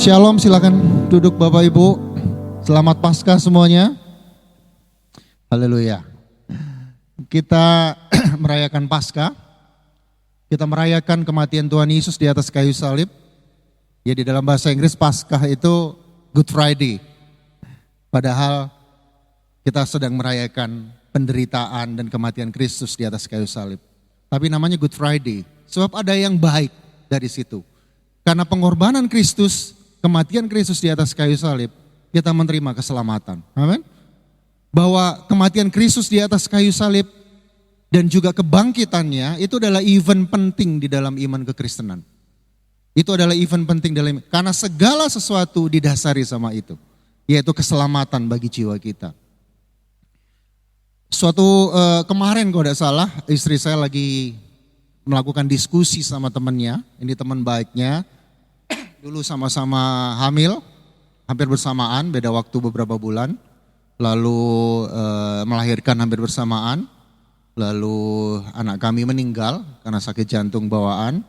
Shalom, silakan duduk Bapak Ibu. Selamat Paskah semuanya. Haleluya. Kita merayakan Paskah. Kita merayakan kematian Tuhan Yesus di atas kayu salib. Ya, di dalam bahasa Inggris Paskah itu Good Friday. Padahal kita sedang merayakan penderitaan dan kematian Kristus di atas kayu salib. Tapi namanya Good Friday. Sebab ada yang baik dari situ. Karena pengorbanan Kristus, kematian Kristus di atas kayu salib, kita menerima keselamatan. Amin. Bahwa kematian Kristus di atas kayu salib dan juga kebangkitannya itu adalah event penting di dalam iman kekristenan. Itu adalah event penting dalam, karena segala sesuatu didasari sama itu, yaitu keselamatan bagi jiwa kita. Suatu kemarin kalau tidak salah, istri saya lagi melakukan diskusi sama temannya, ini teman baiknya. Dulu sama-sama hamil, hampir bersamaan, beda waktu beberapa bulan. Lalu melahirkan hampir bersamaan. Lalu anak kami meninggal karena sakit jantung bawaan.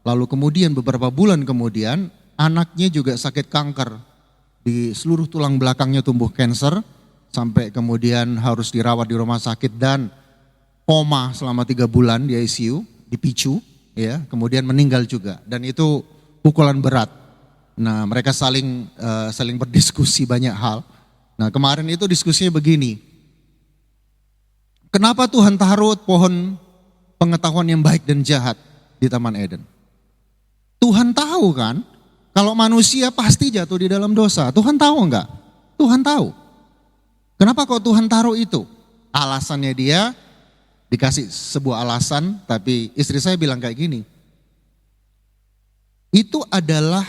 Lalu kemudian beberapa bulan kemudian anaknya juga sakit kanker. Di seluruh tulang belakangnya tumbuh kanker. Sampai kemudian harus dirawat di rumah sakit dan koma selama 3 bulan di ICU, dipicu. Ya, kemudian meninggal juga. Dan itu pukulan berat. Nah, mereka saling berdiskusi banyak hal. Nah, kemarin itu diskusinya begini. Kenapa Tuhan taruh pohon pengetahuan yang baik dan jahat di Taman Eden? Tuhan tahu kan, kalau manusia pasti jatuh di dalam dosa. Tuhan tahu enggak? Tuhan tahu. Kenapa kok Tuhan taruh itu? Alasannya dia dikasih sebuah alasan, tapi istri saya bilang kayak gini. Itu adalah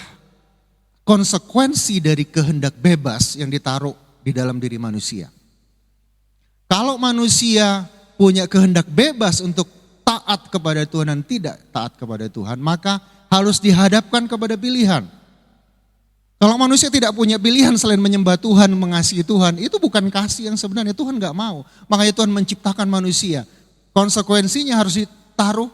konsekuensi dari kehendak bebas yang ditaruh di dalam diri manusia. Kalau manusia punya kehendak bebas untuk taat kepada Tuhan dan tidak taat kepada Tuhan, maka harus dihadapkan kepada pilihan. Kalau manusia tidak punya pilihan selain menyembah Tuhan, mengasihi Tuhan, itu bukan kasih yang sebenarnya. Tuhan gak mau. Makanya Tuhan menciptakan manusia. Konsekuensinya harus ditaruh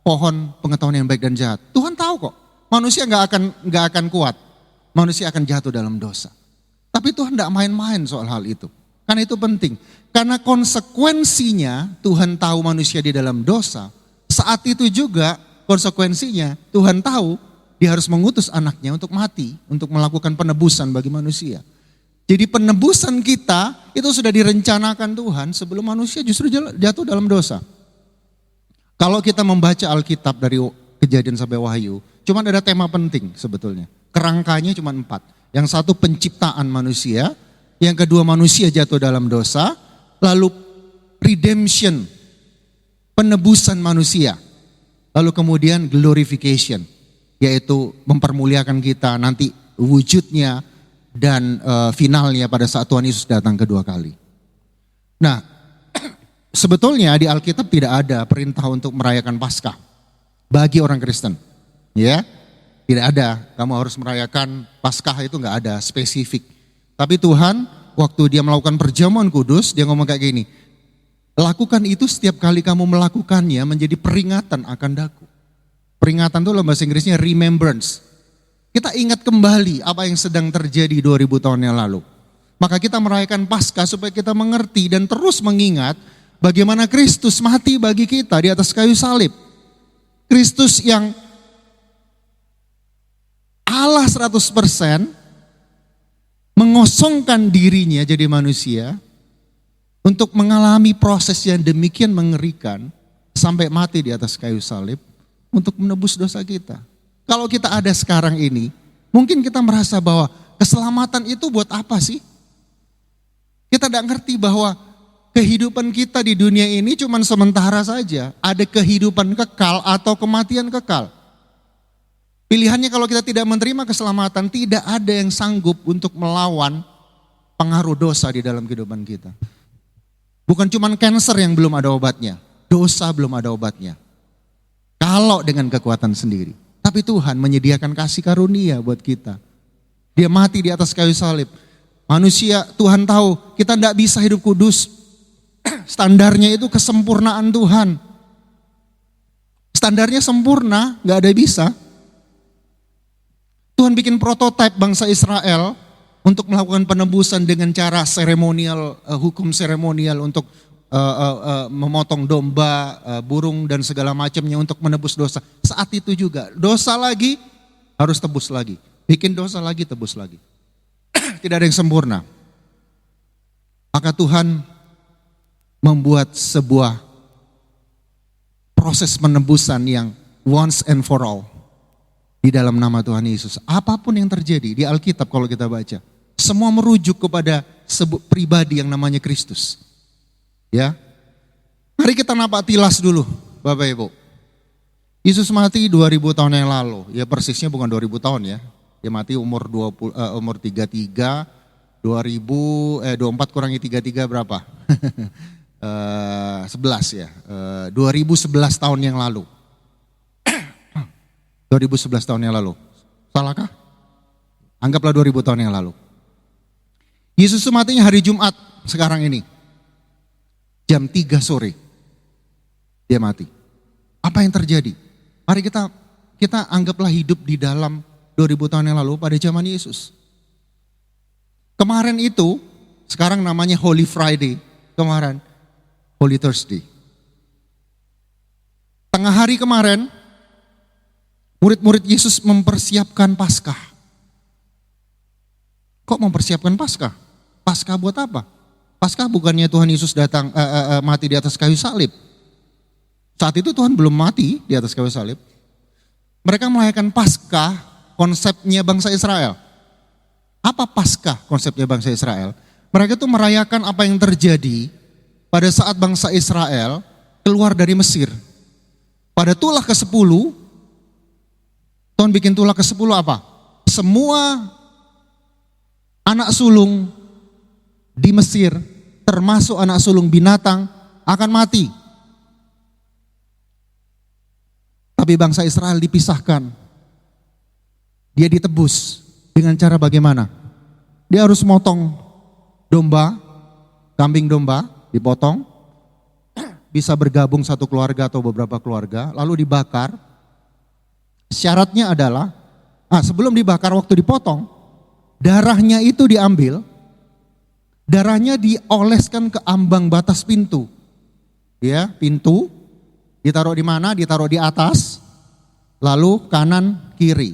pohon pengetahuan yang baik dan jahat. Tuhan tahu kok, manusia nggak akan kuat, manusia akan jatuh dalam dosa. Tapi Tuhan tidak main-main soal hal itu. Karena itu penting. Karena konsekuensinya Tuhan tahu manusia di dalam dosa. Saat itu juga konsekuensinya Tuhan tahu dia harus mengutus anaknya untuk mati, untuk melakukan penebusan bagi manusia. Jadi penebusan kita itu sudah direncanakan Tuhan sebelum manusia justru jatuh dalam dosa. Kalau kita membaca Alkitab dari Kejadian sampai Wahyu, cuma ada tema penting sebetulnya. Kerangkanya cuma 4. Yang satu penciptaan manusia, yang kedua manusia jatuh dalam dosa, lalu redemption, penebusan manusia. Lalu kemudian glorification, yaitu mempermuliakan kita nanti wujudnya dan finalnya pada saat Tuhan Yesus datang kedua kali. Nah, sebetulnya di Alkitab tidak ada perintah untuk merayakan Paskah bagi orang Kristen. Ya, tidak ada. Kamu harus merayakan Paskah, itu nggak ada spesifik. Tapi Tuhan waktu dia melakukan perjamuan kudus, dia ngomong kayak gini. Lakukan itu setiap kali kamu melakukannya menjadi peringatan akan daku. Peringatan itu dalam bahasa Inggrisnya remembrance. Kita ingat kembali apa yang sedang terjadi 2000 tahun yang lalu. Maka kita merayakan Paskah supaya kita mengerti dan terus mengingat bagaimana Kristus mati bagi kita di atas kayu salib. Kristus yang Allah 100% mengosongkan dirinya jadi manusia untuk mengalami proses yang demikian mengerikan sampai mati di atas kayu salib untuk menebus dosa kita. Kalau kita ada sekarang ini, mungkin kita merasa bahwa keselamatan itu buat apa sih? Kita tidak ngerti bahwa kehidupan kita di dunia ini cuma sementara saja. Ada kehidupan kekal atau kematian kekal. Pilihannya kalau kita tidak menerima keselamatan, tidak ada yang sanggup untuk melawan pengaruh dosa di dalam kehidupan kita. Bukan cuma kanker yang belum ada obatnya, dosa belum ada obatnya. Kalau dengan kekuatan sendiri. Tapi Tuhan menyediakan kasih karunia buat kita. Dia mati di atas kayu salib. Manusia, Tuhan tahu kita tidak bisa hidup kudus. Standarnya itu kesempurnaan Tuhan. Standarnya sempurna, gak ada bisa. Tuhan bikin prototipe bangsa Israel untuk melakukan penebusan dengan cara seremonial, hukum seremonial untuk memotong domba, burung dan segala macamnya untuk menebus dosa. Saat itu juga dosa lagi harus tebus lagi, bikin dosa lagi tebus lagi. Tidak ada yang sempurna. Maka Tuhan membuat sebuah proses penebusan yang once and for all di dalam nama Tuhan Yesus. Apapun yang terjadi di Alkitab kalau kita baca, semua merujuk kepada sebuah pribadi yang namanya Kristus. Ya, mari kita napak tilas dulu, Bapak Ibu. Yesus mati 2000 tahun yang lalu, ya persisnya bukan 2000 tahun ya. Dia mati umur 33, 24 kurangi 33 berapa? 11 ya, 2011 tahun yang lalu. 2011 tahun yang lalu, salahkah? Anggaplah 2000 tahun yang lalu. Yesus matinya hari Jumat sekarang ini. Jam 3 sore dia mati. Apa yang terjadi? Mari kita anggaplah hidup di dalam 2000 tahun yang lalu pada zaman Yesus. Kemarin itu, sekarang namanya Holy Friday, kemarin Holy Thursday. Tengah hari kemarin, murid-murid Yesus mempersiapkan Paskah. Kok mempersiapkan Paskah? Paskah buat apa? Paskah bukannya Tuhan Yesus datang mati di atas kayu salib. Saat itu Tuhan belum mati di atas kayu salib. Mereka merayakan Paskah, konsepnya bangsa Israel. Apa Paskah konsepnya bangsa Israel? Mereka itu merayakan apa yang terjadi pada saat bangsa Israel keluar dari Mesir. Pada tulah ke-10, Tuhan bikin tulah ke-10 apa? Semua anak sulung di Mesir, termasuk anak sulung binatang, akan mati. Tapi bangsa Israel dipisahkan. Dia ditebus dengan cara bagaimana? Dia harus motong domba, kambing domba, dipotong, bisa bergabung satu keluarga atau beberapa keluarga, lalu dibakar. Syaratnya adalah, sebelum dibakar waktu dipotong, darahnya itu diambil, darahnya dioleskan ke ambang batas pintu. Ya, pintu ditaruh di mana? Ditaruh di atas, lalu kanan kiri.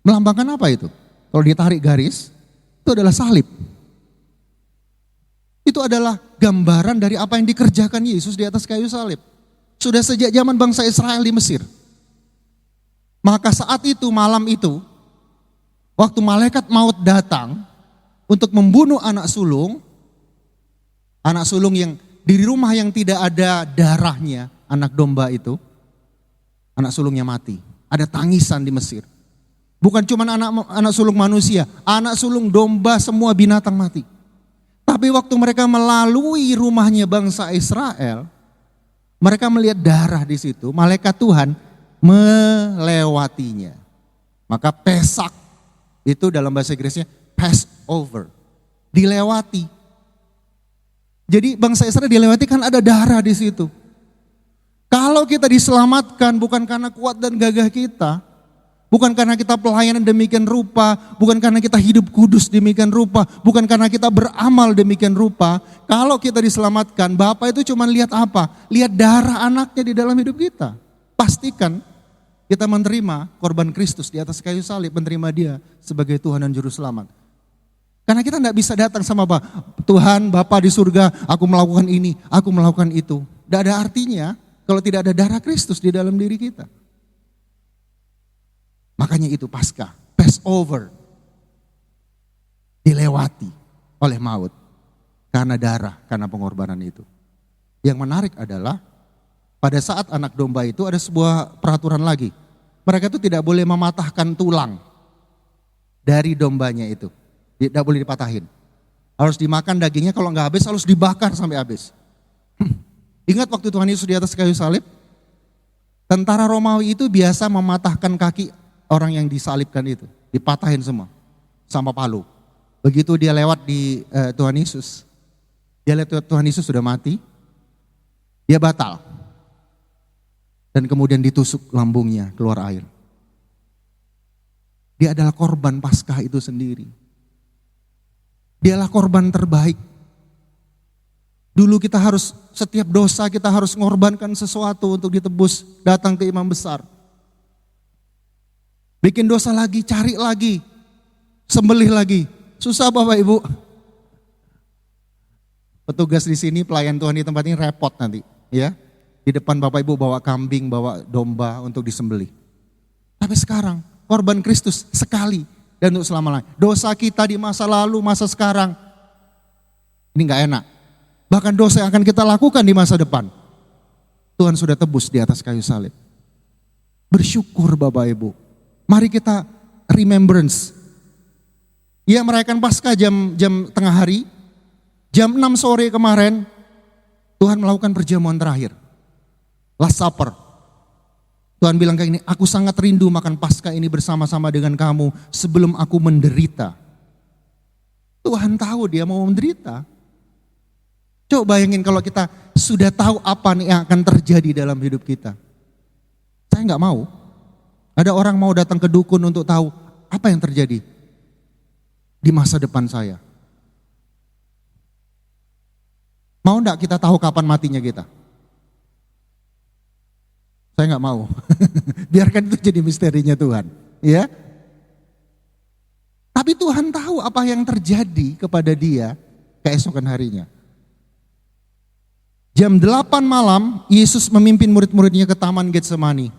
Melambangkan apa itu? Kalau ditarik garis, itu adalah salib. Itu adalah gambaran dari apa yang dikerjakan Yesus di atas kayu salib. Sudah sejak zaman bangsa Israel di Mesir. Maka saat itu, malam itu, waktu malaikat maut datang untuk membunuh anak sulung yang di rumah yang tidak ada darahnya, anak domba itu, anak sulungnya mati. Ada tangisan di Mesir. Bukan cuma anak sulung manusia, anak sulung domba, semua binatang mati. Tapi waktu mereka melalui rumahnya bangsa Israel, mereka melihat darah di situ, malaikat Tuhan melewatinya. Maka Pesak itu dalam bahasa Inggrisnya Passover, dilewati. Jadi bangsa Israel dilewati kan ada darah di situ. Kalau kita diselamatkan bukan karena kuat dan gagah kita, bukan karena kita pelayanan demikian rupa, bukan karena kita hidup kudus demikian rupa, bukan karena kita beramal demikian rupa. Kalau kita diselamatkan, Bapa itu cuma lihat apa? Lihat darah anaknya di dalam hidup kita. Pastikan kita menerima korban Kristus di atas kayu salib, menerima dia sebagai Tuhan dan Juru Selamat. Karena kita tidak bisa datang sama Tuhan, Bapa di surga, aku melakukan ini, aku melakukan itu. Tidak ada artinya kalau tidak ada darah Kristus di dalam diri kita. Makanya itu Paskah, Passover, dilewati oleh maut karena darah, karena pengorbanan itu. Yang menarik adalah pada saat anak domba itu ada sebuah peraturan lagi. Mereka itu tidak boleh mematahkan tulang dari dombanya itu. Tidak boleh dipatahin. Harus dimakan dagingnya, kalau nggak habis harus dibakar sampai habis. Ingat waktu Tuhan Yesus di atas kayu salib? Tentara Romawi itu biasa mematahkan kaki orang yang disalibkan itu, dipatahin semua sama palu. Begitu dia lewat di Tuhan Yesus, dia lihat Tuhan Yesus sudah mati, dia batal. Dan kemudian ditusuk lambungnya, keluar air. Dia adalah korban Paskah itu sendiri. Dialah korban terbaik. Dulu kita harus, setiap dosa kita harus mengorbankan sesuatu untuk ditebus, datang ke imam besar. Bikin dosa lagi, cari lagi, sembelih lagi. Susah Bapak Ibu. Petugas di sini, pelayan Tuhan di tempat ini repot nanti, ya. Di depan Bapak Ibu bawa kambing, bawa domba untuk disembelih. Tapi sekarang korban Kristus sekali dan untuk selama-lamanya. Dosa kita di masa lalu, masa sekarang, ini gak enak. Bahkan dosa yang akan kita lakukan di masa depan, Tuhan sudah tebus di atas kayu salib. Bersyukur Bapak Ibu. Mari kita remembrance. Ya, merayakan Paskah jam tengah hari, jam 6 sore kemarin, Tuhan melakukan perjamuan terakhir. Last Supper. Tuhan bilang kayak gini, aku sangat rindu makan Paskah ini bersama-sama dengan kamu sebelum aku menderita. Tuhan tahu dia mau menderita. Coba bayangin kalau kita sudah tahu apa nih yang akan terjadi dalam hidup kita. Saya nggak mau. Ada orang mau datang ke dukun untuk tahu apa yang terjadi di masa depan saya. Mau enggak kita tahu kapan matinya kita? Saya nggak mau. Biarkan itu jadi misterinya Tuhan, ya. Tapi Tuhan tahu apa yang terjadi kepada dia keesokan harinya. Jam 8 malam, Yesus memimpin murid-muridnya ke Taman Getsemani.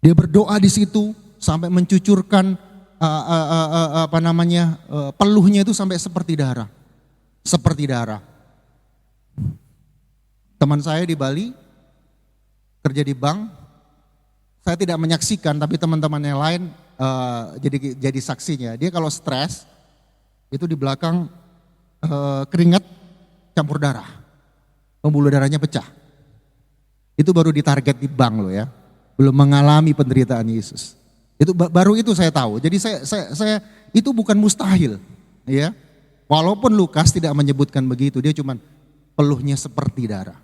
Dia berdoa di situ sampai mencucurkan peluhnya itu sampai seperti darah. Seperti darah. Teman saya di Bali, kerja di bank, saya tidak menyaksikan tapi teman-teman yang lain jadi saksinya. Dia kalau stres, itu di belakang keringat campur darah, pembuluh darahnya pecah. Itu baru ditarget di bank loh ya, belum mengalami penderitaan Yesus. Itu baru itu saya tahu. Jadi saya itu bukan mustahil, ya. Walaupun Lukas tidak menyebutkan begitu, dia cuman peluhnya seperti darah.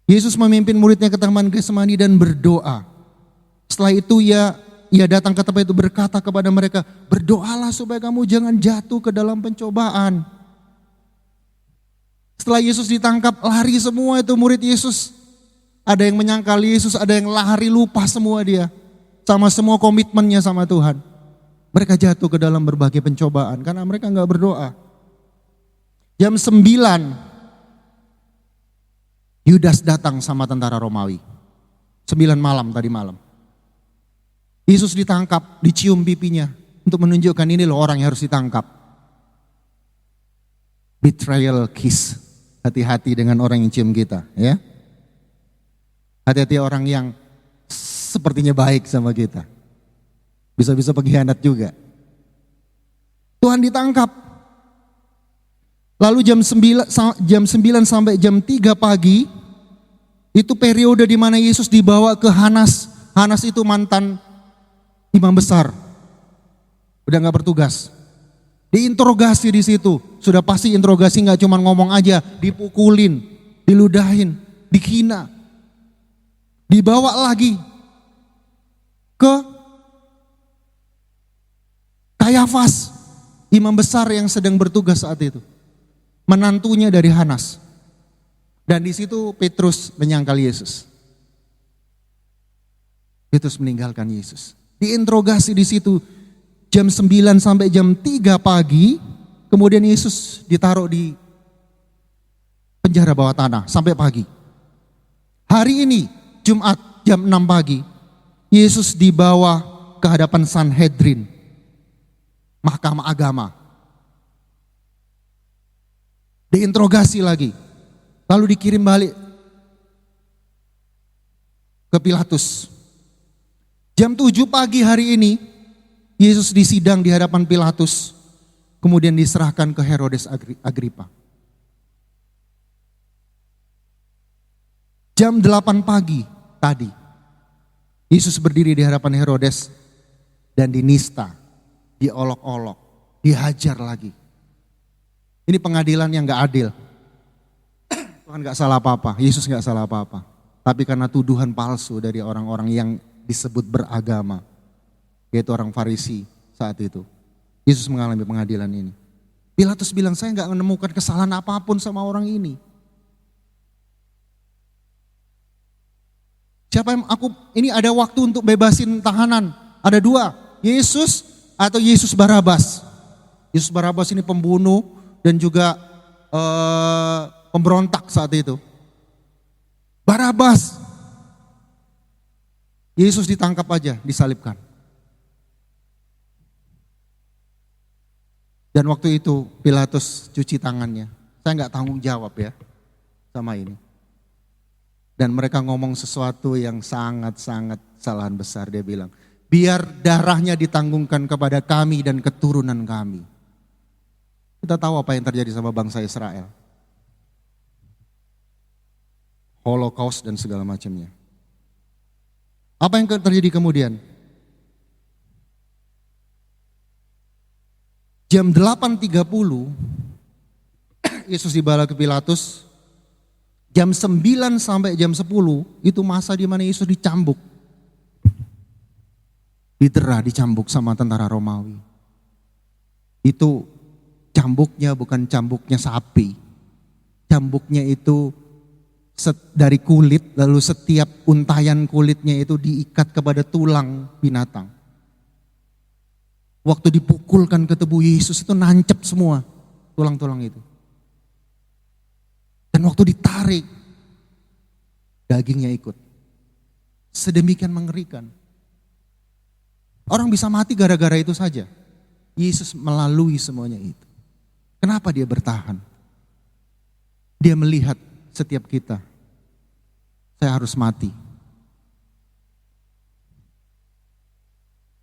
Yesus memimpin muridnya ke Taman Getsemani dan berdoa. Setelah itu ia datang ke tempat itu berkata kepada mereka, berdoalah supaya kamu jangan jatuh ke dalam pencobaan. Setelah Yesus ditangkap, lari semua itu murid Yesus. Ada yang menyangkal Yesus, ada yang lari, lupa semua dia. Sama semua komitmennya sama Tuhan. Mereka jatuh ke dalam berbagai pencobaan karena mereka gak berdoa. Jam 9, Yudas datang sama tentara Romawi. 9 malam tadi malam. Yesus ditangkap, dicium pipinya untuk menunjukkan ini loh orang yang harus ditangkap. Betrayal kiss. Hati-hati dengan orang yang cium kita, ya. Hati-hati orang yang sepertinya baik sama kita. Bisa-bisa pengkhianat juga. Tuhan ditangkap. Lalu jam 9 sampai jam 3 pagi, itu periode di mana Yesus dibawa ke Hanas. Hanas itu mantan imam besar. Udah gak bertugas. Diinterogasi di situ. Sudah pasti interogasi gak cuma ngomong aja, dipukulin, diludahin, dihina. Dibawa lagi ke Kayafas, imam besar yang sedang bertugas saat itu. Menantunya dari Hanas. Dan di situ Petrus menyangkal Yesus. Petrus meninggalkan Yesus. Diinterogasi di situ jam 9 sampai jam 3 pagi. Kemudian Yesus ditaruh di penjara bawah tanah sampai pagi. Hari ini Jumat jam 6 pagi. Yesus dibawa ke hadapan Sanhedrin. Mahkamah agama. Diinterogasi lagi. Lalu dikirim balik ke Pilatus. Jam 7 pagi hari ini, Yesus disidang di hadapan Pilatus. Kemudian diserahkan ke Herodes Agripa. Jam 8 pagi tadi, Yesus berdiri di hadapan Herodes dan dinista, diolok-olok, dihajar lagi. Ini pengadilan yang gak adil. Tuhan gak salah apa-apa, Yesus gak salah apa-apa. Tapi karena tuduhan palsu dari orang-orang yang disebut beragama, yaitu orang Farisi saat itu. Yesus mengalami pengadilan ini. Pilatus bilang, saya nggak menemukan kesalahan apapun sama orang ini. Siapa yang ini ada waktu untuk bebasin tahanan. Ada dua, Yesus atau Yesus Barabas. Yesus Barabas ini pembunuh dan juga pemberontak saat itu. Barabas. Yesus ditangkap aja, disalibkan. Dan waktu itu Pilatus cuci tangannya. Saya nggak tanggung jawab ya sama ini. Dan mereka ngomong sesuatu yang sangat-sangat kesalahan besar. Dia bilang, biar darahnya ditanggungkan kepada kami dan keturunan kami. Kita tahu apa yang terjadi sama bangsa Israel. Holocaust dan segala macamnya. Apa yang terjadi kemudian? Jam 8.30 Yesus dibawa ke Pilatus. Jam 9 sampai jam 10 itu masa di mana Yesus dicambuk. Didera, dicambuk sama tentara Romawi. Itu cambuknya bukan cambuknya sapi. Cambuknya itu dari kulit, lalu setiap untayan kulitnya itu diikat kepada tulang binatang. Waktu dipukulkan ke tubuh Yesus itu nancep semua tulang-tulang itu. Dan waktu ditarik, dagingnya ikut. Sedemikian mengerikan. Orang bisa mati gara-gara itu saja. Yesus melalui semuanya itu. Kenapa dia bertahan? Dia melihat setiap kita. Saya harus mati.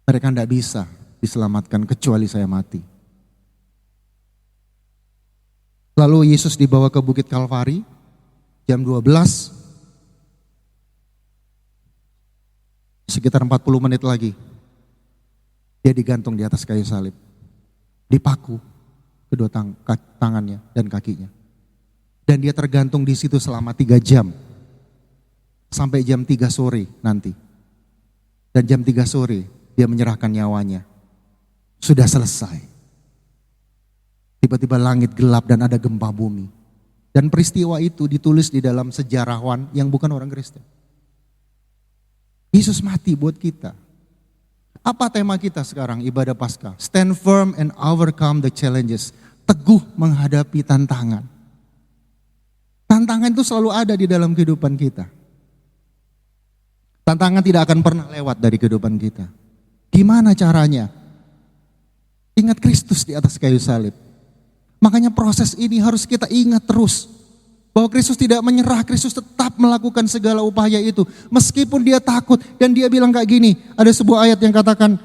Mereka tidak bisa diselamatkan kecuali saya mati. Lalu Yesus dibawa ke Bukit Kalvari, jam 12, sekitar 40 menit lagi, dia digantung di atas kayu salib, dipaku kedua tangannya dan kakinya. Dan dia tergantung di situ selama 3 jam, sampai jam 3 sore nanti. Dan jam 3 sore dia menyerahkan nyawanya. Sudah selesai. Tiba-tiba langit gelap dan ada gempa bumi. Dan peristiwa itu ditulis di dalam sejarawan yang bukan orang Kristen. Yesus mati buat kita. Apa tema kita sekarang ibadah Paskah? Stand firm and overcome the challenges. Teguh menghadapi tantangan. Tantangan itu selalu ada di dalam kehidupan kita. Tantangan tidak akan pernah lewat dari kehidupan kita. Gimana caranya? Ingat Kristus di atas kayu salib. Makanya proses ini harus kita ingat terus. Bahwa Kristus tidak menyerah, Kristus tetap melakukan segala upaya itu. Meskipun dia takut dan dia bilang kayak gini. Ada sebuah ayat yang katakan,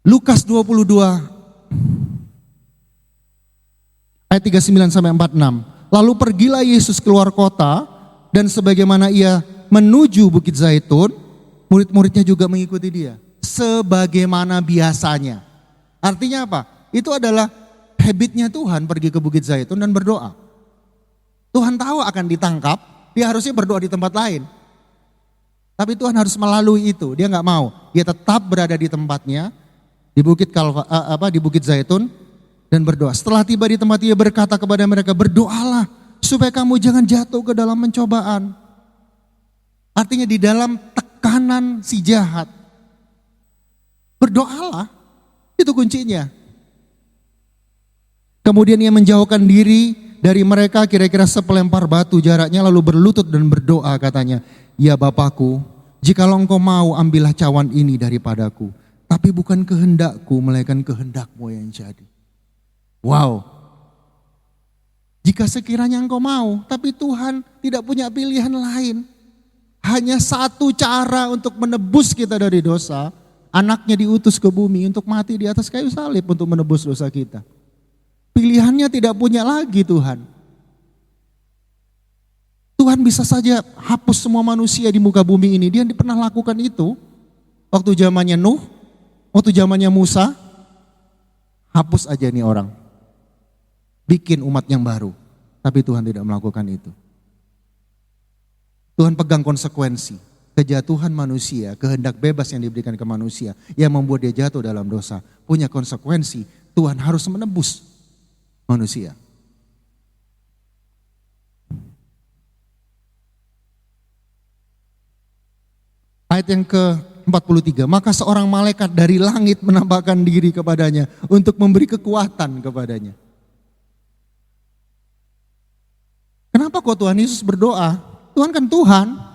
Lukas 22 ayat 39 sampai 46. Lalu pergilah Yesus keluar kota dan sebagaimana ia menuju Bukit Zaitun, murid-muridnya juga mengikuti dia. Sebagaimana biasanya. Artinya apa? Itu adalah habitnya Tuhan pergi ke Bukit Zaitun dan berdoa. Tuhan tahu akan ditangkap, dia harusnya berdoa di tempat lain. Tapi Tuhan harus melalui itu, dia nggak mau. Dia tetap berada di tempatnya, di Bukit Zaitun dan berdoa. Setelah tiba di tempat dia berkata kepada mereka, berdoalah supaya kamu jangan jatuh ke dalam pencobaan. Artinya di dalam tekanan si jahat. Berdoalah, itu kuncinya. Kemudian ia menjauhkan diri dari mereka kira-kira sepelempar batu jaraknya lalu berlutut dan berdoa katanya, ya Bapakku, jikalau engkau mau ambillah cawan ini daripadaku. Tapi bukan kehendakku melainkan kehendakmu yang jadi. Wow. Jika sekiranya engkau mau, tapi Tuhan tidak punya pilihan lain. Hanya satu cara untuk menebus kita dari dosa. Anaknya diutus ke bumi untuk mati di atas kayu salib untuk menebus dosa kita. Pilihannya tidak punya lagi Tuhan. Tuhan bisa saja hapus semua manusia di muka bumi ini. Dia pernah lakukan itu. Waktu zamannya Nuh, waktu zamannya Musa. Hapus aja nih orang. bikin umat yang baru. Tapi Tuhan tidak melakukan itu. Tuhan pegang konsekuensi. Kejatuhan manusia, kehendak bebas yang diberikan ke manusia yang membuat dia jatuh dalam dosa, punya konsekuensi. Tuhan harus menebus manusia. Ayat yang ke-43, maka seorang malaikat dari langit menampakkan diri kepadanya untuk memberi kekuatan kepadanya. Kenapa kok Tuhan Yesus berdoa? Tuhan kan Tuhan.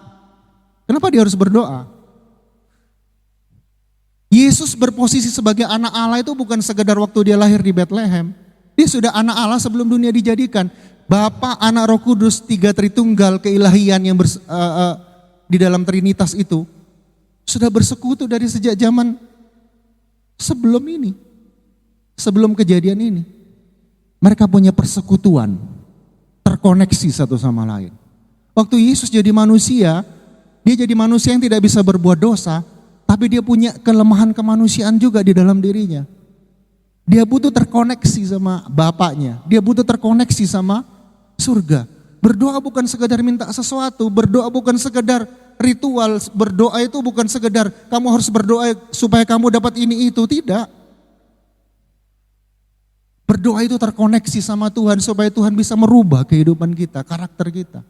Kenapa dia harus berdoa? Yesus berposisi sebagai anak Allah itu bukan sekedar waktu dia lahir di Bethlehem. Dia sudah anak Allah sebelum dunia dijadikan. Bapa, Anak, Roh Kudus, tiga Tritunggal keilahian yang di dalam Trinitas itu sudah bersekutu dari sejak zaman sebelum ini. Sebelum kejadian ini. Mereka punya persekutuan, terkoneksi satu sama lain. Waktu Yesus jadi manusia, dia jadi manusia yang tidak bisa berbuat dosa, tapi dia punya kelemahan kemanusiaan juga di dalam dirinya. Dia butuh terkoneksi sama Bapaknya, dia butuh terkoneksi sama surga. Berdoa bukan sekedar minta sesuatu, berdoa bukan sekedar ritual, berdoa itu bukan sekedar kamu harus berdoa supaya kamu dapat ini itu, tidak. Berdoa itu terkoneksi sama Tuhan supaya Tuhan bisa merubah kehidupan kita, karakter kita.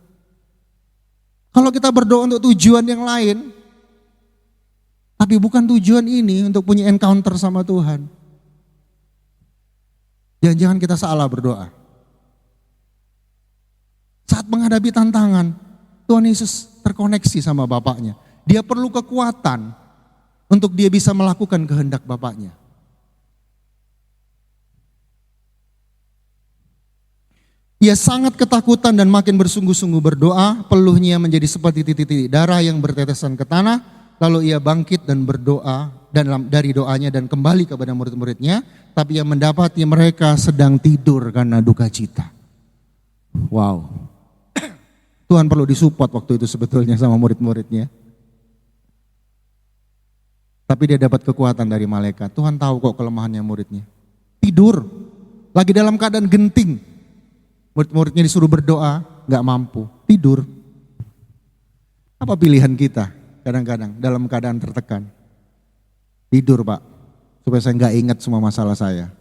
Kalau kita berdoa untuk tujuan yang lain, tapi bukan tujuan ini untuk punya encounter sama Tuhan, jangan-jangan kita salah berdoa. Saat menghadapi tantangan, Tuhan Yesus terkoneksi sama Bapaknya. Dia perlu kekuatan untuk dia bisa melakukan kehendak Bapaknya. Ia sangat ketakutan dan makin bersungguh-sungguh berdoa, peluhnya menjadi seperti titik-titik darah yang bertetesan ke tanah. Lalu ia bangkit dan berdoa dari doanya dan kembali kepada murid-muridnya. Tapi ia mendapati mereka sedang tidur karena duka cita. Wow. Tuhan perlu disupport waktu itu sebetulnya sama murid-muridnya. Tapi dia dapat kekuatan dari malaikat. Tuhan tahu kok kelemahannya muridnya. Tidur, lagi dalam keadaan genting. Murid-muridnya disuruh berdoa, gak mampu, tidur. Apa pilihan kita kadang-kadang dalam keadaan tertekan? Tidur Pak, supaya saya gak ingat semua masalah saya.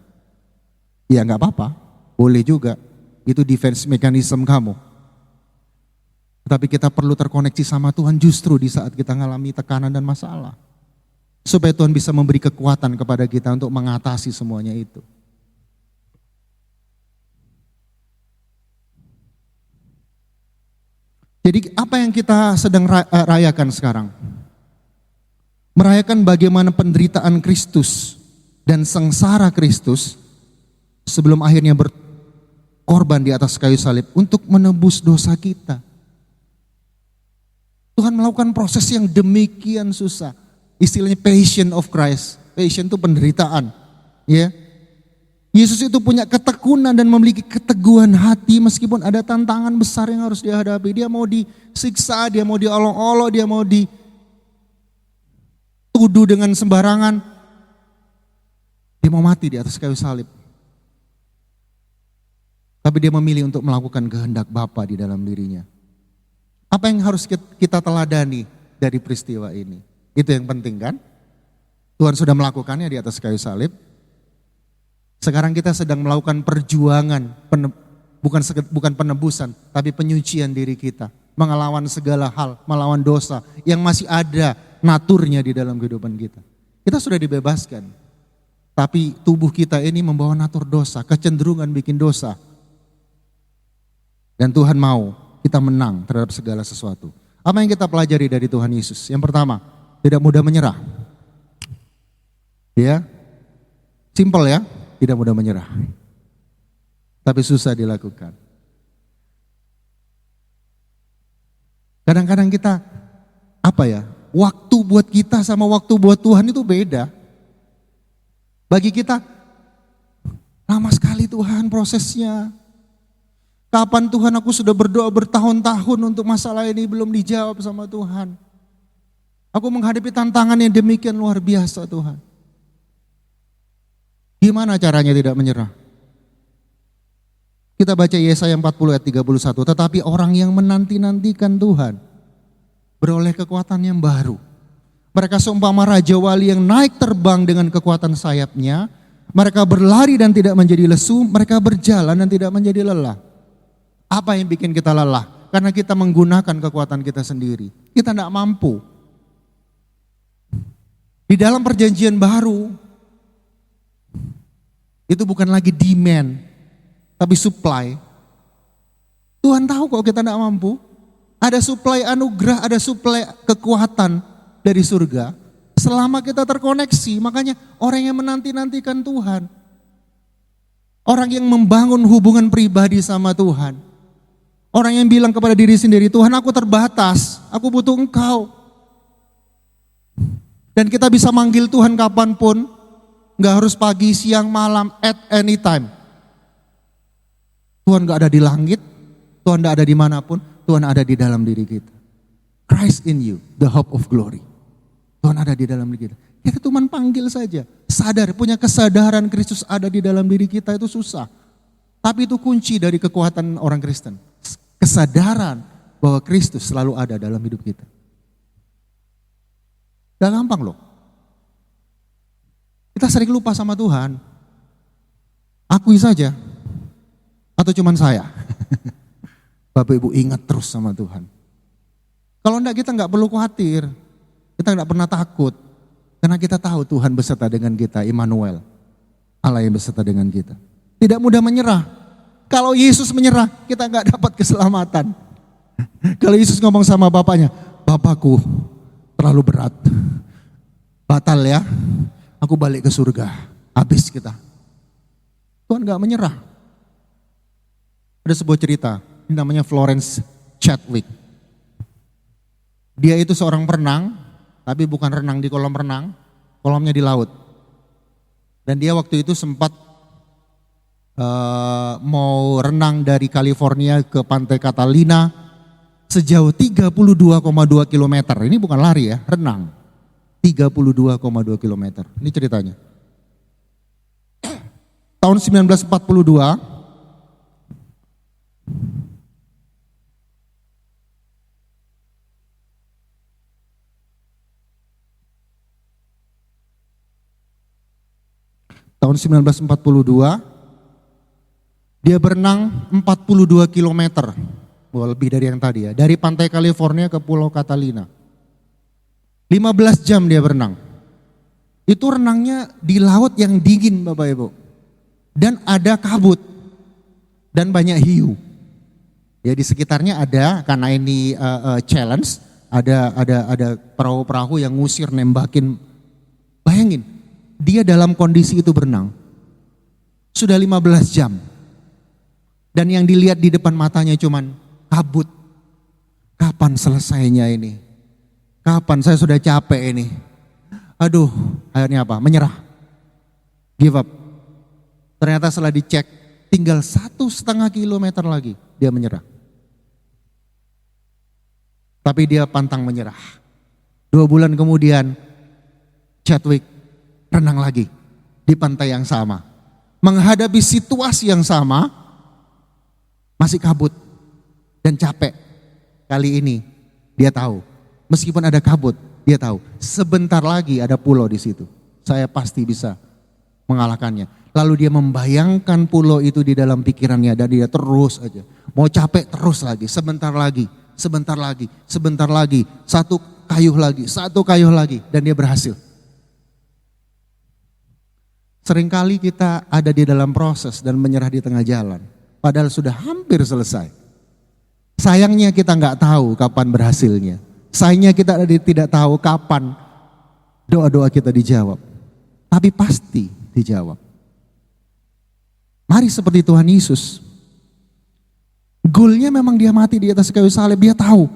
Ya gak apa-apa, boleh juga. Itu defense mechanism kamu. Tapi kita perlu terkoneksi sama Tuhan justru di saat kita mengalami tekanan dan masalah. Supaya Tuhan bisa memberi kekuatan kepada kita untuk mengatasi semuanya itu. Jadi apa yang kita sedang rayakan sekarang? Merayakan bagaimana penderitaan Kristus dan sengsara Kristus sebelum akhirnya berkorban di atas kayu salib untuk menebus dosa kita. Tuhan melakukan proses yang demikian susah. Istilahnya passion of Christ. Passion itu penderitaan. Ya. Yesus itu punya ketekunan dan memiliki keteguhan hati meskipun ada tantangan besar yang harus dihadapi. Dia mau disiksa, dia mau diolok-olok, dia mau dituduh dengan sembarangan. Dia mau mati di atas kayu salib. Tapi dia memilih untuk melakukan kehendak Bapa di dalam dirinya. Apa yang harus kita teladani dari peristiwa ini? Itu yang penting kan? Tuhan sudah melakukannya di atas kayu salib. Sekarang kita sedang melakukan perjuangan, bukan penebusan, tapi penyucian diri kita. Melawan segala hal, melawan dosa yang masih ada naturnya di dalam kehidupan kita. Kita sudah dibebaskan, tapi tubuh kita ini membawa natur dosa, kecenderungan bikin dosa. Dan Tuhan mau kita menang terhadap segala sesuatu. Apa yang kita pelajari dari Tuhan Yesus? Yang pertama, tidak mudah menyerah. Ya, simple ya. Tidak mudah menyerah, tapi susah dilakukan. Kadang-kadang kita, waktu buat kita sama waktu buat Tuhan itu beda. Bagi kita, lama sekali Tuhan prosesnya. Kapan Tuhan aku sudah berdoa bertahun-tahun untuk masalah ini belum dijawab sama Tuhan. Aku menghadapi tantangan yang demikian luar biasa Tuhan. Gimana caranya tidak menyerah? Kita baca Yesaya 40 ayat 31, tetapi orang yang menanti-nantikan Tuhan beroleh kekuatan yang baru. Mereka seumpama raja wali yang naik terbang dengan kekuatan sayapnya. Mereka berlari dan tidak menjadi lesu, mereka berjalan dan tidak menjadi lelah. Apa yang bikin kita lelah? Karena kita menggunakan kekuatan kita sendiri. Kita tidak mampu. Di dalam perjanjian baru, itu bukan lagi demand, tapi supply. Tuhan tahu kok kita tidak mampu. Ada supply anugerah, ada supply kekuatan dari surga. Selama kita terkoneksi, makanya orang yang menanti-nantikan Tuhan. Orang yang membangun hubungan pribadi sama Tuhan. Orang yang bilang kepada diri sendiri, Tuhan aku terbatas, aku butuh Engkau. Dan kita bisa manggil Tuhan kapanpun, gak harus pagi, siang, malam, at any time. Tuhan gak ada di langit, Tuhan gak ada dimanapun, Tuhan ada di dalam diri kita. Christ in you, the hope of glory. Tuhan ada di dalam diri kita. Kita cuma panggil saja. Sadar, punya kesadaran Kristus ada di dalam diri kita itu susah. Tapi itu kunci dari kekuatan orang Kristen. Kesadaran bahwa Kristus selalu ada dalam hidup kita. Gak gampang loh. Kita sering lupa sama Tuhan. Akui saja. Atau cuman saya. Bapak Ibu ingat terus sama Tuhan. Kalau enggak kita enggak perlu khawatir. Kita enggak pernah takut. Karena kita tahu Tuhan beserta dengan kita, Immanuel. Allah yang beserta dengan kita. Tidak mudah menyerah. Kalau Yesus menyerah, kita enggak dapat keselamatan. Kalau Yesus ngomong sama Bapaknya, Bapakku terlalu berat. Batal ya, aku balik ke surga. Habis kita. Tuhan enggak menyerah. Ada sebuah cerita, ini namanya Florence Chadwick. Dia itu seorang perenang, tapi bukan renang di kolam renang, kolamnya di laut. Dan dia waktu itu sempat mau renang dari California ke pantai Catalina sejauh 32,2 kilometer. Ini bukan lari ya, renang. 32,2 kilometer. Ini ceritanya. Tahun 1942, tahun 1942, dia berenang 42 kilometer, lebih dari yang tadi ya, dari pantai California ke Pulau Catalina. 15 jam dia berenang. Itu renangnya di laut yang dingin Bapak Ibu. Dan ada kabut dan banyak hiu. Ya di sekitarnya ada, karena ini challenge, ada perahu-perahu yang ngusir nembakin. Bayangin, dia dalam kondisi itu berenang. Sudah 15 jam. Dan yang dilihat di depan matanya cuman kabut. Kapan selesainya ini? Kapan, saya sudah capek ini. Aduh, akhirnya apa? Menyerah. Give up. Ternyata setelah dicek, tinggal 1,5 kilometer lagi, dia menyerah. Tapi dia pantang menyerah. 2 bulan kemudian, Chadwick renang lagi di pantai yang sama. Menghadapi situasi yang sama, masih kabut dan capek. Kali ini dia tahu, meskipun ada kabut, dia tahu sebentar lagi ada pulau di situ. Saya pasti bisa mengalahkannya. Lalu dia membayangkan pulau itu di dalam pikirannya dan dia terus aja. Mau capek terus lagi, sebentar lagi, sebentar lagi, sebentar lagi, satu kayuh lagi dan dia berhasil. Seringkali kita ada di dalam proses dan menyerah di tengah jalan. Padahal sudah hampir selesai. Sayangnya kita nggak tahu kapan berhasilnya. Sayangnya kita tidak tahu kapan doa-doa kita dijawab. Tapi pasti dijawab. Mari seperti Tuhan Yesus. Goalnya memang dia mati di atas kayu salib. Dia tahu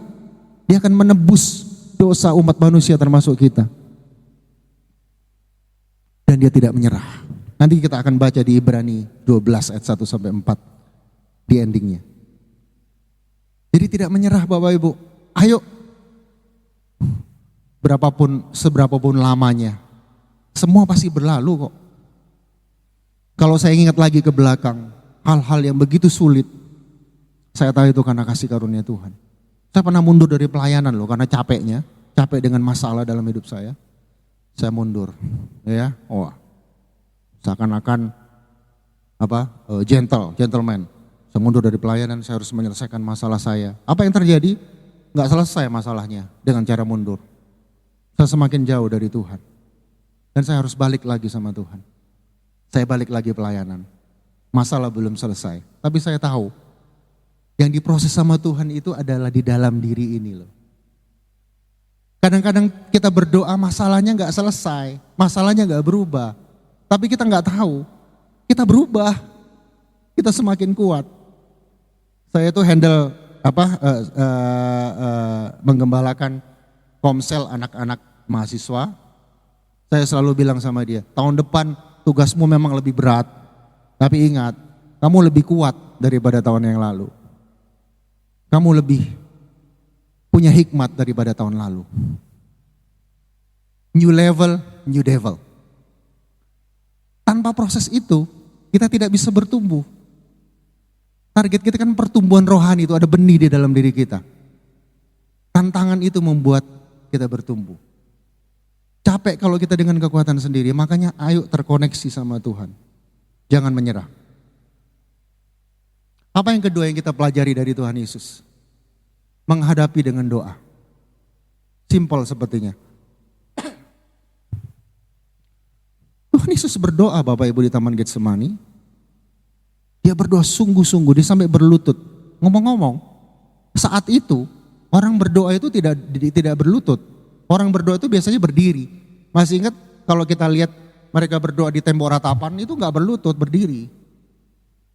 dia akan menebus dosa umat manusia termasuk kita. Dan dia tidak menyerah. Nanti kita akan baca di Ibrani 12 ayat 1 sampai 4 di endingnya. Jadi tidak menyerah Bapak Ibu. Ayo. Seberapapun lamanya. Semua pasti berlalu kok. Kalau saya ingat lagi ke belakang, hal-hal yang begitu sulit, saya tahu itu karena kasih karunia Tuhan. Saya pernah mundur dari pelayanan loh karena capek dengan masalah dalam hidup saya. Saya mundur, ya, seakan-akan gentleman. Saya mundur dari pelayanan, saya harus menyelesaikan masalah saya. Apa yang terjadi? Nggak selesai masalahnya dengan cara mundur. Saya semakin jauh dari Tuhan. Dan saya harus balik lagi sama Tuhan. Saya balik lagi pelayanan. Masalah belum selesai. Tapi saya tahu, yang diproses sama Tuhan itu adalah di dalam diri ini loh. Kadang-kadang kita berdoa masalahnya nggak selesai, masalahnya nggak berubah. Tapi kita nggak tahu, kita berubah, kita semakin kuat. Saya itu handle menggembalakan komsel anak-anak mahasiswa. Saya selalu bilang sama dia, tahun depan tugasmu memang lebih berat, tapi ingat, kamu lebih kuat daripada tahun yang lalu. Kamu lebih punya hikmat daripada tahun lalu. New level, new devil. Tanpa proses itu, kita tidak bisa bertumbuh. Target kita kan pertumbuhan rohani, itu ada benih di dalam diri kita. Tantangan itu membuat kita bertumbuh. Capek kalau kita dengan kekuatan sendiri, makanya ayo terkoneksi sama Tuhan. Jangan menyerah. Apa yang kedua yang kita pelajari dari Tuhan Yesus? Menghadapi dengan doa. Simpel sepertinya. Tuhan Yesus berdoa Bapak Ibu di Taman Getsemani. Dia berdoa sungguh-sungguh, dia sampai berlutut. Ngomong-ngomong, saat itu orang berdoa itu tidak berlutut. Orang berdoa itu biasanya berdiri. Masih ingat kalau kita lihat mereka berdoa di tembok ratapan itu gak berlutut, berdiri.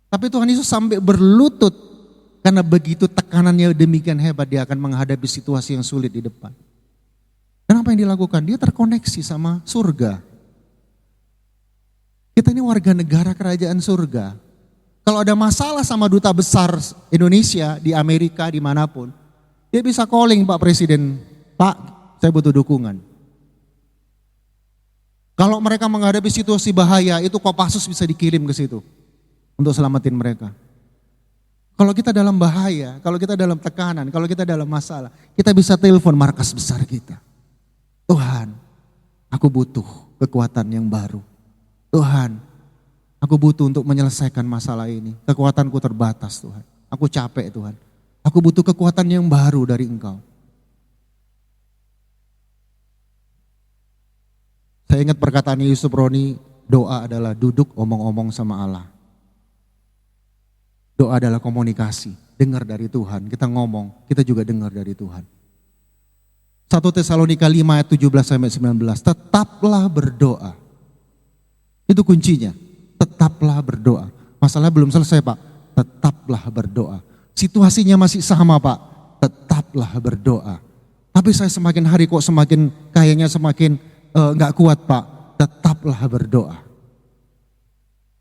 Tapi Tuhan Yesus sampai berlutut karena begitu tekanannya demikian hebat, dia akan menghadapi situasi yang sulit di depan. Dan apa yang dilakukan? Dia terkoneksi sama surga. Kita ini warga negara kerajaan surga. Kalau ada masalah sama duta besar Indonesia di Amerika, dimanapun, dia bisa calling Pak Presiden, Pak, saya butuh dukungan. Kalau mereka menghadapi situasi bahaya, itu Kopassus bisa dikirim ke situ untuk selamatin mereka. Kalau kita dalam bahaya, kalau kita dalam tekanan, kalau kita dalam masalah, kita bisa telepon markas besar kita. Tuhan, aku butuh kekuatan yang baru. Tuhan, aku butuh untuk menyelesaikan masalah ini. Kekuatanku terbatas Tuhan. Aku capek Tuhan. Aku butuh kekuatan yang baru dari Engkau. Saya ingat perkataan Yusuf Roni, doa adalah duduk omong-omong sama Allah. Doa adalah komunikasi, dengar dari Tuhan. Kita ngomong, kita juga dengar dari Tuhan. 1 Tesalonika 5 ayat 17-19, tetaplah berdoa. Itu kuncinya, tetaplah berdoa. Masalah belum selesai Pak, tetaplah berdoa. Situasinya masih sama Pak, tetaplah berdoa. Tapi saya semakin hari kok semakin kayaknya semakin gak kuat Pak, tetaplah berdoa.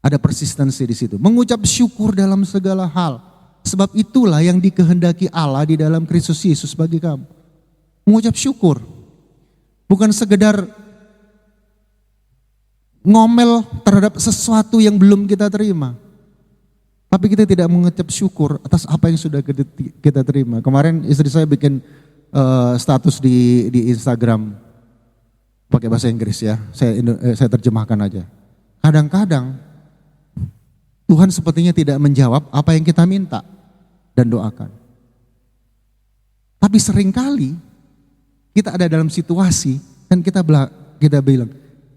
Ada persistensi di situ. Mengucap syukur dalam segala hal. Sebab itulah yang dikehendaki Allah di dalam Kristus Yesus bagi kamu. Mengucap syukur. Bukan sekedar ngomel terhadap sesuatu yang belum kita terima. Tapi kita tidak mengucap syukur atas apa yang sudah kita terima. Kemarin istri saya bikin status di Instagram. Pakai bahasa Inggris ya, saya terjemahkan aja. Kadang-kadang Tuhan sepertinya tidak menjawab apa yang kita minta dan doakan. Tapi seringkali kita ada dalam situasi dan kita bilang,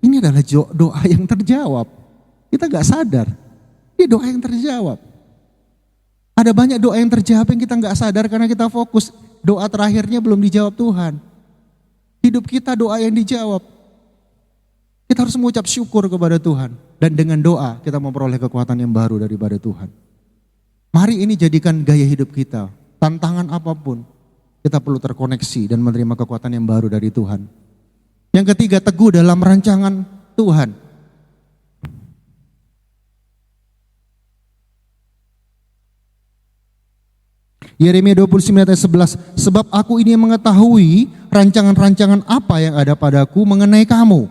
ini adalah doa yang terjawab. Kita gak sadar, ini doa yang terjawab. Ada banyak doa yang terjawab yang kita gak sadar karena kita fokus. Doa terakhirnya belum dijawab Tuhan. Hidup kita doa yang dijawab. Kita harus mengucap syukur kepada Tuhan. Dan dengan doa kita memperoleh kekuatan yang baru daripada Tuhan. Mari ini jadikan gaya hidup kita. Tantangan apapun, kita perlu terkoneksi dan menerima kekuatan yang baru dari Tuhan. Yang ketiga, teguh dalam rancangan Tuhan. Yeremia 29 ayat 11, sebab aku ini mengetahui rancangan-rancangan apa yang ada padaku mengenai kamu.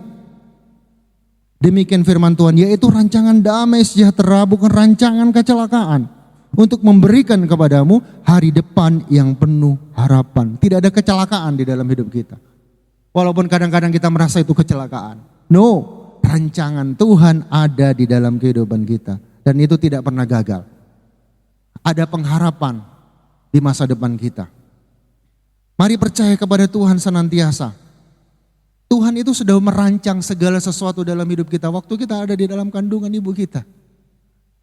Demikian firman Tuhan, yaitu rancangan damai sejahtera, bukan rancangan kecelakaan, untuk memberikan kepadamu hari depan yang penuh harapan. Tidak ada kecelakaan di dalam hidup kita. Walaupun kadang-kadang kita merasa itu kecelakaan. No, rancangan Tuhan ada di dalam kehidupan kita. Dan itu tidak pernah gagal. Ada pengharapan di masa depan kita. Mari percaya kepada Tuhan senantiasa. Tuhan itu sudah merancang segala sesuatu dalam hidup kita waktu kita ada di dalam kandungan ibu kita.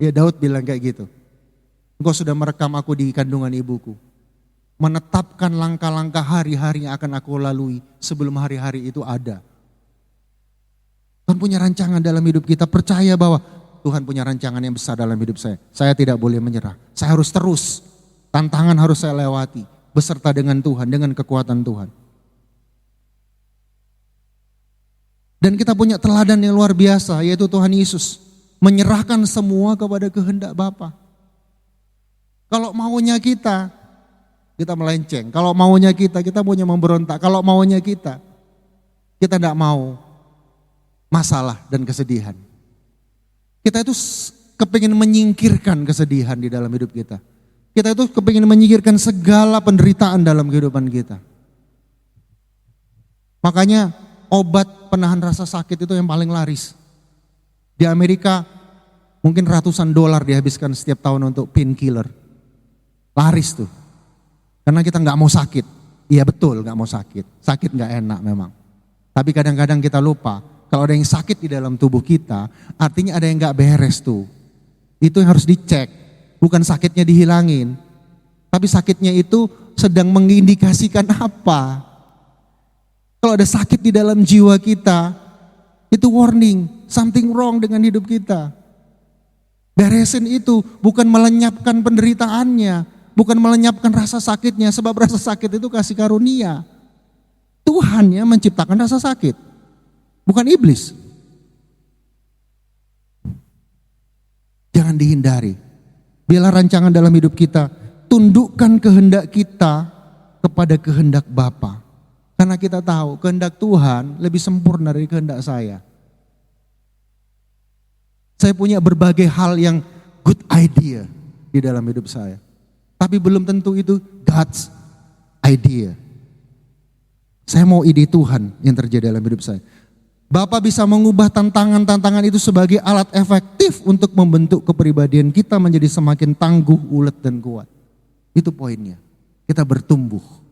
Ya, Daud bilang kayak gitu. Engkau sudah merekam aku di kandungan ibuku. Menetapkan langkah-langkah hari-hari yang akan aku lalui sebelum hari-hari itu ada. Tuhan punya rancangan dalam hidup kita. Percaya bahwa Tuhan punya rancangan yang besar dalam hidup saya. Saya tidak boleh menyerah. Saya harus terus. Tantangan harus saya lewati. Beserta dengan Tuhan, dengan kekuatan Tuhan. Dan kita punya teladan yang luar biasa, yaitu Tuhan Yesus. Menyerahkan semua kepada kehendak Bapa. Kalau maunya kita melenceng. Kalau maunya kita maunya memberontak. Kalau maunya kita tidak mau masalah dan kesedihan. Kita itu kepingin menyingkirkan kesedihan di dalam hidup kita. Kita itu kepingin menyingkirkan segala penderitaan dalam kehidupan kita. Makanya obat penahan rasa sakit itu yang paling laris. Di Amerika mungkin ratusan dolar dihabiskan setiap tahun untuk painkiller. Laris tuh. Karena kita nggak mau sakit. Iya betul nggak mau sakit. Sakit nggak enak memang. Tapi kadang-kadang kita lupa. Kalau ada yang sakit di dalam tubuh kita, artinya ada yang nggak beres tuh. Itu yang harus dicek. Bukan sakitnya dihilangin. Tapi sakitnya itu sedang mengindikasikan apa? Kalau ada sakit di dalam jiwa kita, itu warning, something wrong dengan hidup kita. Beresin itu, bukan melenyapkan penderitaannya, bukan melenyapkan rasa sakitnya, sebab rasa sakit itu kasih karunia. Tuhan yang menciptakan rasa sakit, bukan iblis. Jangan dihindari. Biarlah rancangan dalam hidup kita, tundukkan kehendak kita kepada kehendak Bapa. Karena kita tahu kehendak Tuhan lebih sempurna dari kehendak saya. Saya punya berbagai hal yang good idea di dalam hidup saya. Tapi belum tentu itu God's idea. Saya mau ide Tuhan yang terjadi dalam hidup saya. Bapak bisa mengubah tantangan-tantangan itu sebagai alat efektif untuk membentuk kepribadian kita menjadi semakin tangguh, ulet, dan kuat. Itu poinnya. Kita bertumbuh.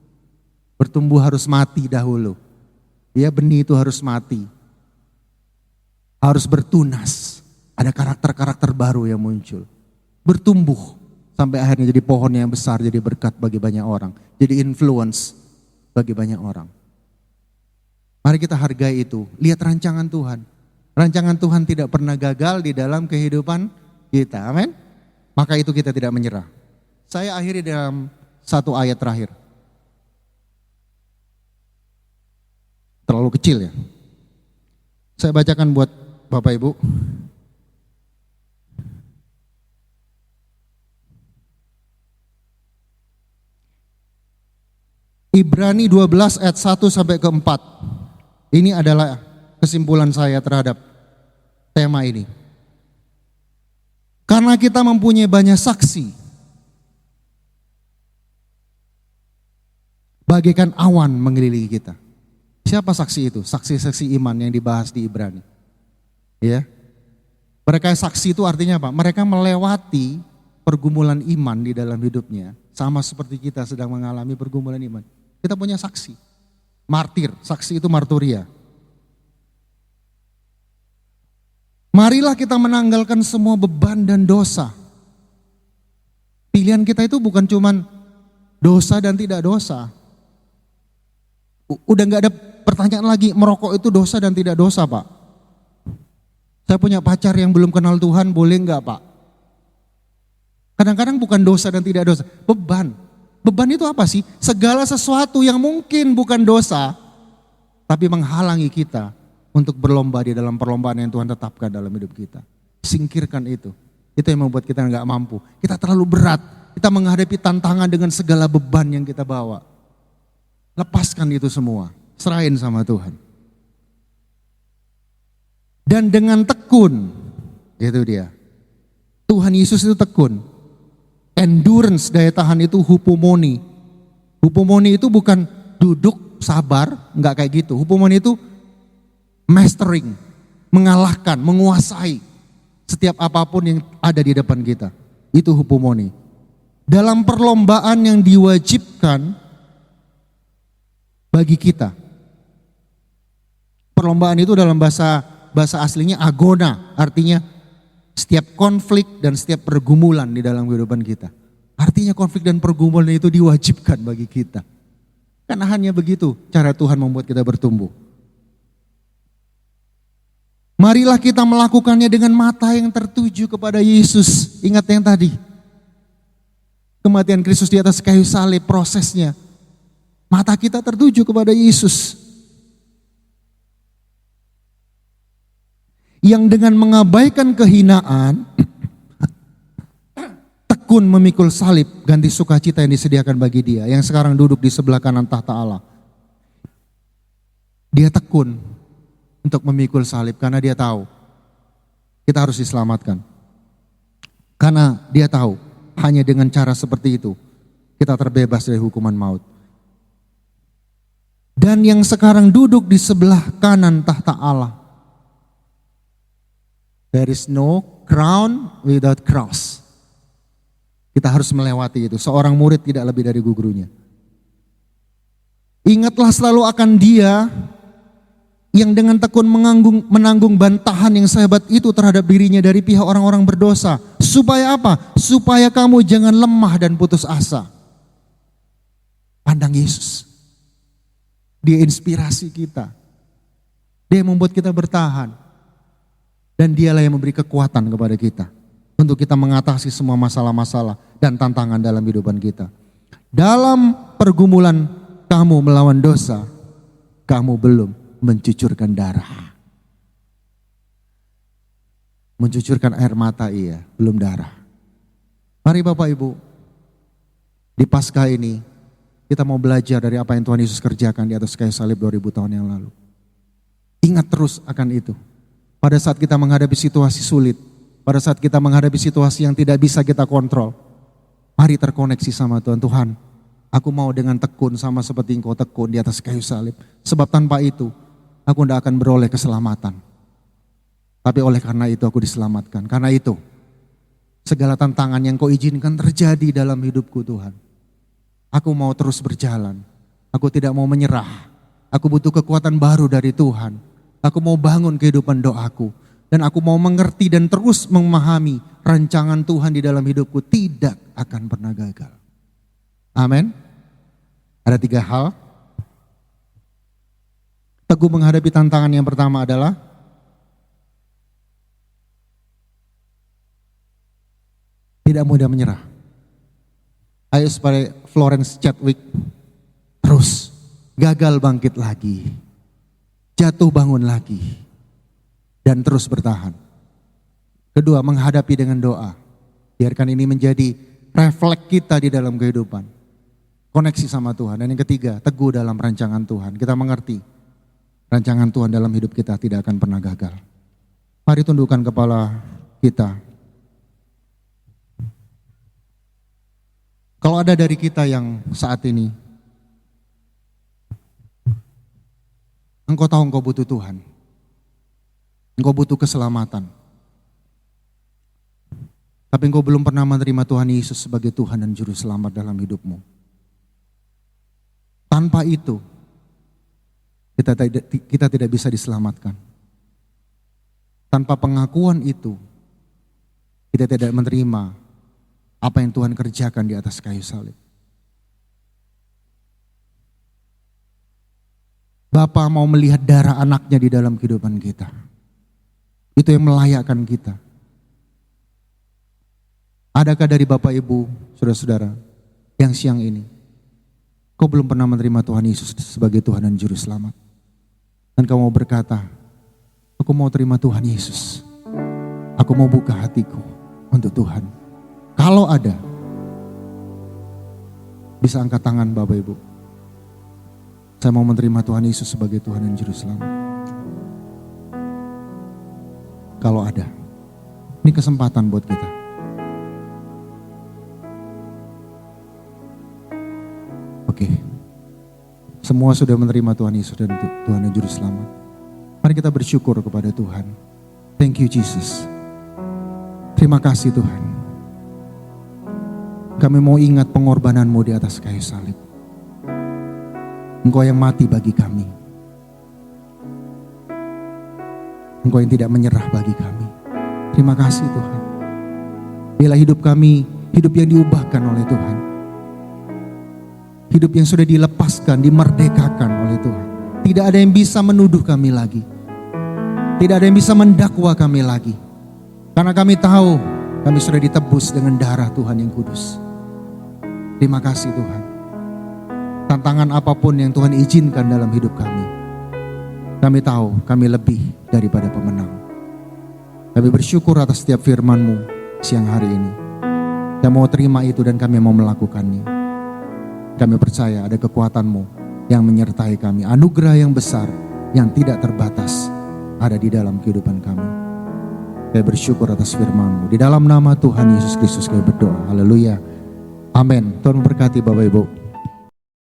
Bertumbuh harus mati dahulu. Ya, benih itu harus mati. Harus bertunas. Ada karakter-karakter baru yang muncul. Bertumbuh sampai akhirnya jadi pohon yang besar, jadi berkat bagi banyak orang. Jadi influence bagi banyak orang. Mari kita hargai itu. Lihat rancangan Tuhan. Rancangan Tuhan tidak pernah gagal di dalam kehidupan kita. Amin. Maka itu kita tidak menyerah. Saya akhiri dalam satu ayat terakhir. Terlalu kecil ya. Saya bacakan buat Bapak Ibu. Ibrani 12 ayat 1 sampai ke 4. Ini adalah kesimpulan saya terhadap tema ini. Karena kita mempunyai banyak saksi, bagaikan awan mengelilingi kita. Siapa saksi itu? Saksi-saksi iman yang dibahas di Ibrani. Ya. Mereka saksi itu artinya apa? Mereka melewati pergumulan iman di dalam hidupnya. Sama seperti kita sedang mengalami pergumulan iman. Kita punya saksi. Martir, saksi itu marturia. Marilah kita menanggalkan semua beban dan dosa. Pilihan kita itu bukan cuman dosa dan tidak dosa. Udah gak ada pertanyaan lagi, merokok itu dosa dan tidak dosa, Pak. Saya punya pacar yang belum kenal Tuhan, boleh gak, Pak? Kadang-kadang bukan dosa dan tidak dosa, beban. Beban itu apa sih? Segala sesuatu yang mungkin bukan dosa, tapi menghalangi kita untuk berlomba di dalam perlombaan yang Tuhan tetapkan dalam hidup kita. Singkirkan itu. Itu yang membuat kita gak mampu. Kita terlalu berat. Kita menghadapi tantangan dengan segala beban yang kita bawa. Lepaskan itu semua. Serahin sama Tuhan. Dan dengan tekun, itu dia. Tuhan Yesus itu tekun. Endurance, daya tahan itu hupomoni. Hupomoni itu bukan duduk sabar, enggak kayak gitu. Hupomoni itu mastering, mengalahkan, menguasai setiap apapun yang ada di depan kita. Itu hupomoni. Dalam perlombaan yang diwajibkan bagi kita. Perlombaan itu dalam bahasa aslinya agona, artinya setiap konflik dan setiap pergumulan di dalam kehidupan kita. Artinya konflik dan pergumulan itu diwajibkan bagi kita. Karena hanya begitu cara Tuhan membuat kita bertumbuh. Marilah kita melakukannya dengan mata yang tertuju kepada Yesus. Ingat yang tadi. Kematian Kristus di atas kayu salib, prosesnya. Mata kita tertuju kepada Yesus. Yang dengan mengabaikan kehinaan, tekun memikul salib, ganti sukacita yang disediakan bagi dia, yang sekarang duduk di sebelah kanan tahta Allah. Dia tekun untuk memikul salib karena dia tahu kita harus diselamatkan. Karena dia tahu hanya dengan cara seperti itu kita terbebas dari hukuman maut. Dan yang sekarang duduk di sebelah kanan tahta Allah. There is no crown without cross. Kita harus melewati itu. Seorang murid tidak lebih dari gurunya. Ingatlah selalu akan Dia yang dengan tekun menanggung bantahan yang sehebat itu terhadap dirinya dari pihak orang-orang berdosa. Supaya apa? Supaya kamu jangan lemah dan putus asa. Pandang Yesus. Dia inspirasi kita. Dia membuat kita bertahan. Dan dialah yang memberi kekuatan kepada kita untuk kita mengatasi semua masalah-masalah dan tantangan dalam kehidupan kita. Dalam pergumulan kamu melawan dosa, kamu belum mencucurkan darah. Mencucurkan air mata iya, belum darah. Mari Bapak Ibu, di Paskah ini kita mau belajar dari apa yang Tuhan Yesus kerjakan di atas kayu salib 2000 tahun yang lalu. Ingat terus akan itu. Pada saat kita menghadapi situasi sulit, pada saat kita menghadapi situasi yang tidak bisa kita kontrol, mari terkoneksi sama Tuhan. Tuhan, aku mau dengan tekun sama seperti Engkau tekun di atas kayu salib. Sebab tanpa itu, aku tidak akan beroleh keselamatan. Tapi oleh karena itu aku diselamatkan. Karena itu, segala tantangan yang Kau izinkan terjadi dalam hidupku Tuhan. Aku mau terus berjalan. Aku tidak mau menyerah. Aku butuh kekuatan baru dari Tuhan. Aku mau bangun kehidupan doaku. Dan aku mau mengerti dan terus memahami rancangan Tuhan di dalam hidupku tidak akan pernah gagal. Amin. Ada 3 hal. Teguh menghadapi tantangan yang pertama adalah tidak mudah menyerah. Ayo supaya Florence Chadwick terus gagal bangkit lagi. Jatuh bangun lagi dan terus bertahan. Kedua, menghadapi dengan doa. Biarkan ini menjadi refleks kita di dalam kehidupan. Koneksi sama Tuhan. Dan yang ketiga, teguh dalam rancangan Tuhan. Kita mengerti rancangan Tuhan dalam hidup kita tidak akan pernah gagal. Mari tundukkan kepala kita. Kalau ada dari kita yang saat ini engkau tahu engkau butuh Tuhan. Engkau butuh keselamatan. Tapi engkau belum pernah menerima Tuhan Yesus sebagai Tuhan dan Juru Selamat dalam hidupmu. Tanpa itu, kita tidak bisa diselamatkan. Tanpa pengakuan itu, kita tidak menerima apa yang Tuhan kerjakan di atas kayu salib. Bapa mau melihat darah anaknya di dalam kehidupan kita. Itu yang melayakkan kita. Adakah dari Bapak Ibu, saudara-saudara, yang siang ini kau belum pernah menerima Tuhan Yesus sebagai Tuhan dan Juru Selamat? Dan kau mau berkata, aku mau terima Tuhan Yesus. Aku mau buka hatiku untuk Tuhan. Kalau ada, bisa angkat tangan Bapak Ibu. Saya mau menerima Tuhan Yesus sebagai Tuhan dan Juru Selamat. kalau ada. Ini kesempatan buat kita. Oke. Semua sudah menerima Tuhan Yesus dan Tuhan yang Juru Selamat. Mari kita bersyukur kepada Tuhan. Thank you Jesus. Terima kasih Tuhan. Kami mau ingat pengorbanan-Mu di atas kayu salib. Engkau yang mati bagi kami. Engkau yang tidak menyerah bagi kami. Terima kasih Tuhan. Bila hidup kami, hidup yang diubahkan oleh Tuhan. Hidup yang sudah dilepaskan, dimerdekakan oleh Tuhan. Tidak ada yang bisa menuduh kami lagi. Tidak ada yang bisa mendakwa kami lagi. Karena kami tahu kami sudah ditebus dengan darah Tuhan yang kudus. Terima kasih Tuhan. Tantangan apapun yang Tuhan izinkan dalam hidup kami, kami tahu kami lebih daripada pemenang. Kami bersyukur atas setiap firman-Mu siang hari ini. Kami mau terima itu dan kami mau melakukannya. Kami percaya ada kekuatan-Mu yang menyertai kami. Anugerah yang besar yang tidak terbatas ada di dalam kehidupan kami. Kami bersyukur atas firman-Mu. Di dalam nama Tuhan Yesus Kristus kami berdoa. Haleluya. Amin. Tuhan memberkati Bapak Ibu.